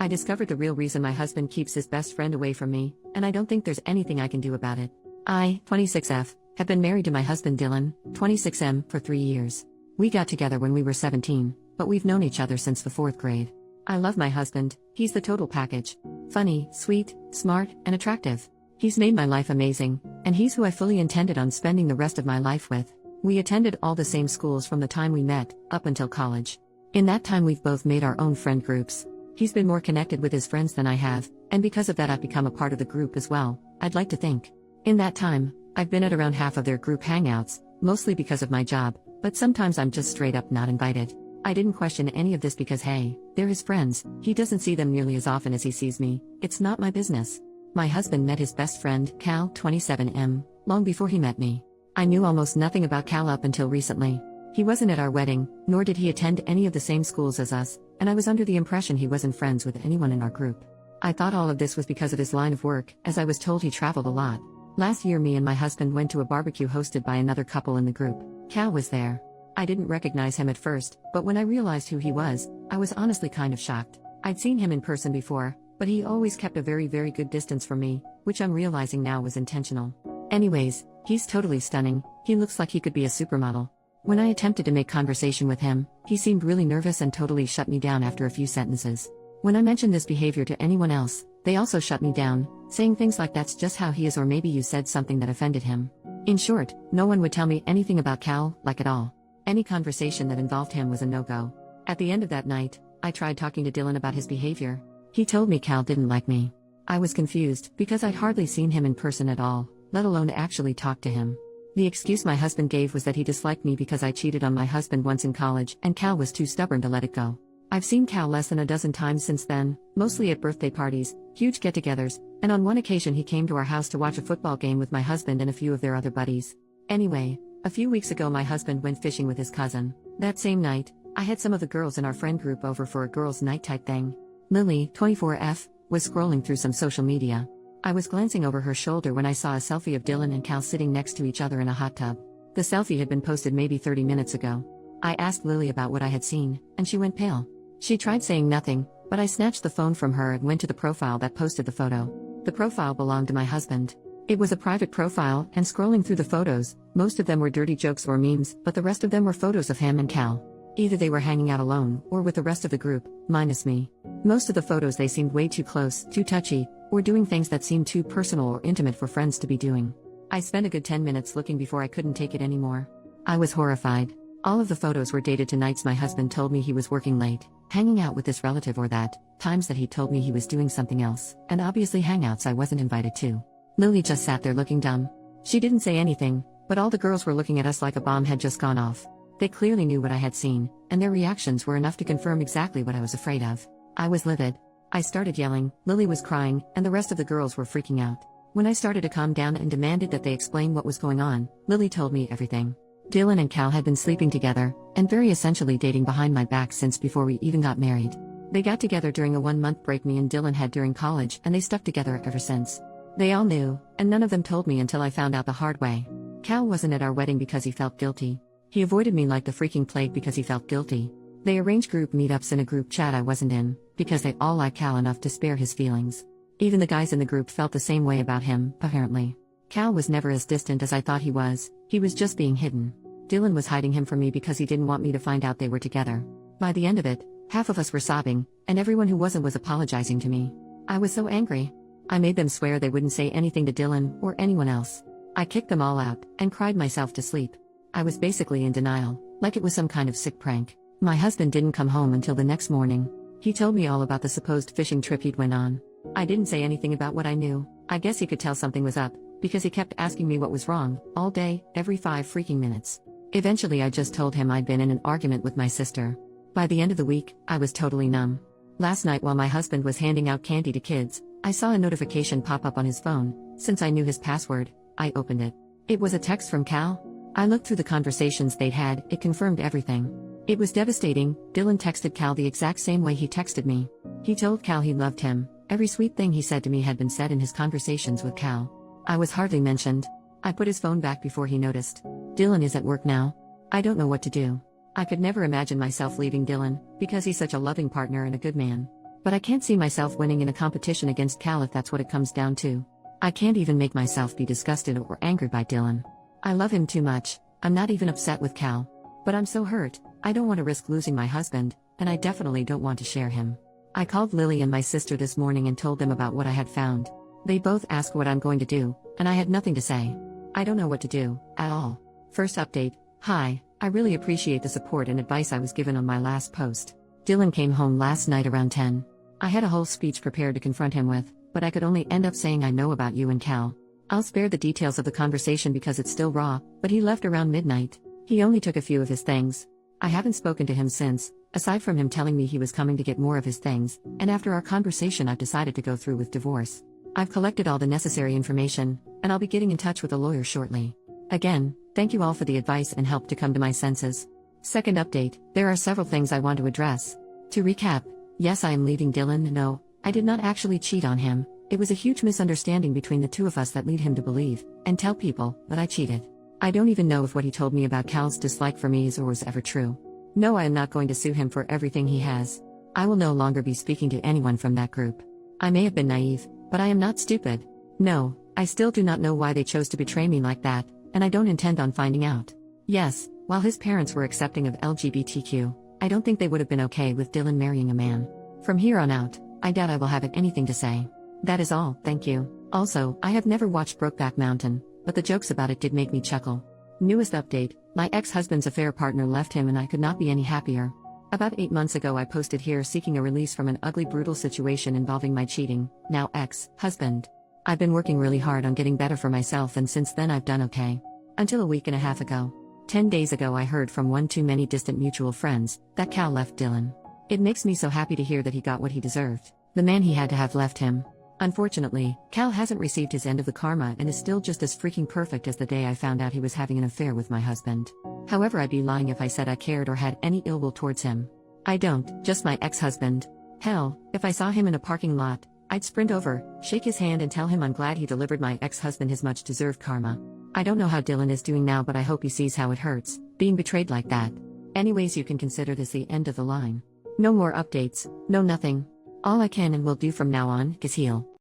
I discovered the real reason my husband keeps his best friend away from me, and I don't think there's anything I can do about it. I, 26F, have been married to my husband Dylan, 26M, for 3 years. We got together when we were 17, but we've known each other since the 4th grade. I love my husband, he's the total package. Funny, sweet, smart, and attractive. He's made my life amazing, and he's who I fully intended on spending the rest of my life with. We attended all the same schools from the time we met, up until college. In that time we've both made our own friend groups. He's been more connected with his friends than I have, and because of that I've become a part of the group as well, I'd like to think. In that time, I've been at around half of their group hangouts, mostly because of my job, but sometimes I'm just straight up not invited. I didn't question any of this because hey, they're his friends, he doesn't see them nearly as often as he sees me, it's not my business. My husband met his best friend, Cal, 27M, long before he met me. I knew almost nothing about Cal up until recently. He wasn't at our wedding, nor did he attend any of the same schools as us, and I was under the impression he wasn't friends with anyone in our group. I thought all of this was because of his line of work, as I was told he traveled a lot. Last year me and my husband went to a barbecue hosted by another couple in the group. Cal was there. I didn't recognize him at first, but when I realized who he was, I was honestly kind of shocked. I'd seen him in person before, but he always kept a very good distance from me, which I'm realizing now was intentional. Anyways, he's totally stunning, he looks like he could be a supermodel. When I attempted to make conversation with him, he seemed really nervous and totally shut me down after a few sentences. When I mentioned this behavior to anyone else, they also shut me down, saying things like that's just how he is or maybe you said something that offended him. In short, no one would tell me anything about Cal, like at all. Any conversation that involved him was a no-go. At the end of that night, I tried talking to Dylan about his behavior. He told me Cal didn't like me. I was confused, because I'd hardly seen him in person at all, let alone actually talk to him. The excuse my husband gave was that he disliked me because I cheated on my husband once in college and Cal was too stubborn to let it go. I've seen Cal less than a dozen times since then, mostly at birthday parties, huge get-togethers, and on one occasion he came to our house to watch a football game with my husband and a few of their other buddies. Anyway, a few weeks ago my husband went fishing with his cousin. That same night, I had some of the girls in our friend group over for a girls' night type thing. Lily, 24F, was scrolling through some social media. I was glancing over her shoulder when I saw a selfie of Dylan and Cal sitting next to each other in a hot tub. The selfie had been posted maybe 30 minutes ago. I asked Lily about what I had seen, and she went pale. She tried saying nothing, but I snatched the phone from her and went to the profile that posted the photo. The profile belonged to my husband. It was a private profile, and scrolling through the photos, most of them were dirty jokes or memes, but the rest of them were photos of him and Cal. Either they were hanging out alone, or with the rest of the group, minus me. Most of the photos they seemed way too close, too touchy, or doing things that seemed too personal or intimate for friends to be doing. I spent a good 10 minutes looking before I couldn't take it anymore. I was horrified. All of the photos were dated to nights my husband told me he was working late, hanging out with this relative or that, times that he told me he was doing something else, and obviously hangouts I wasn't invited to. Lily just sat there looking dumb. She didn't say anything, but all the girls were looking at us like a bomb had just gone off. They clearly knew what I had seen, and their reactions were enough to confirm exactly what I was afraid of. I was livid. I started yelling, Lily was crying, and the rest of the girls were freaking out. When I started to calm down and demanded that they explain what was going on, Lily told me everything. Dylan and Cal had been sleeping together, and very essentially dating behind my back since before we even got married. They got together during a 1-month break me and Dylan had during college, and they stuck together ever since. They all knew, and none of them told me until I found out the hard way. Cal wasn't at our wedding because he felt guilty. He avoided me like the freaking plague because he felt guilty. They arranged group meetups in a group chat I wasn't in, because they all liked Cal enough to spare his feelings. Even the guys in the group felt the same way about him, apparently. Cal was never as distant as I thought he was just being hidden. Dylan was hiding him from me because he didn't want me to find out they were together. By the end of it, half of us were sobbing, and everyone who wasn't was apologizing to me. I was so angry. I made them swear they wouldn't say anything to Dylan or anyone else. I kicked them all out, and cried myself to sleep. I was basically in denial, like it was some kind of sick prank. My husband didn't come home until the next morning. He told me all about the supposed fishing trip he'd went on. I didn't say anything about what I knew. I guess he could tell something was up, because he kept asking me what was wrong, all day, every 5 freaking minutes. Eventually I just told him I'd been in an argument with my sister. By the end of the week, I was totally numb. Last night while my husband was handing out candy to kids, I saw a notification pop up on his phone. Since I knew his password, I opened it. It was a text from Cal. I looked through the conversations they'd had, it confirmed everything. It was devastating. Dylan texted Cal the exact same way he texted me. He told Cal he loved him. Every sweet thing he said to me had been said in his conversations with Cal. I was hardly mentioned. I put his phone back before he noticed. Dylan is at work now. I don't know what to do. I could never imagine myself leaving Dylan, because he's such a loving partner and a good man. But I can't see myself winning in a competition against Cal if that's what it comes down to. I can't even make myself be disgusted or angered by Dylan. I love him too much. I'm not even upset with Cal. But I'm so hurt, I don't want to risk losing my husband, and I definitely don't want to share him. I called Lily and my sister this morning and told them about what I had found. They both asked what I'm going to do, and I had nothing to say. I don't know what to do, at all. First update, hi, I really appreciate the support and advice I was given on my last post. Dylan came home last night around 10. I had a whole speech prepared to confront him with, but I could only end up saying I know about you and Cal. I'll spare the details of the conversation because it's still raw, but he left around midnight. He only took a few of his things. I haven't spoken to him since, aside from him telling me he was coming to get more of his things, and after our conversation I've decided to go through with divorce. I've collected all the necessary information, and I'll be getting in touch with a lawyer shortly. Again, thank you all for the advice and help to come to my senses. Second update, there are several things I want to address. To recap, yes, I am leaving Dylan. No, I did not actually cheat on him. It was a huge misunderstanding between the two of us that lead him to believe, and tell people, that I cheated. I don't even know if what he told me about Cal's dislike for me is or was ever true. No, I am not going to sue him for everything he has. I will no longer be speaking to anyone from that group. I may have been naive, but I am not stupid. No, I still do not know why they chose to betray me like that, and I don't intend on finding out. Yes, while his parents were accepting of LGBTQ, I don't think they would have been okay with Dylan marrying a man. From here on out, I doubt I will have anything to say. That is all, thank you. Also, I have never watched Brokeback Mountain, but the jokes about it did make me chuckle. Newest update, my ex-husband's affair partner left him and I could not be any happier. About 8 months ago I posted here seeking a release from an ugly brutal situation involving my cheating, now ex-husband. I've been working really hard on getting better for myself and since then I've done okay. Until a week and a half ago. 10 days ago I heard from one too many distant mutual friends, that Cal left Dylan. It makes me so happy to hear that he got what he deserved. The man he had to have left him. Unfortunately, Cal hasn't received his end of the karma and is still just as freaking perfect as the day I found out he was having an affair with my husband. However, I'd be lying if I said I cared or had any ill will towards him. I don't, just my ex-husband. Hell, if I saw him in a parking lot, I'd sprint over, shake his hand and tell him I'm glad he delivered my ex-husband his much-deserved karma. I don't know how Dylan is doing now, but I hope he sees how it hurts, being betrayed like that. Anyways, you can consider this the end of the line. No more updates, no nothing. All I can and will do from now on is heal.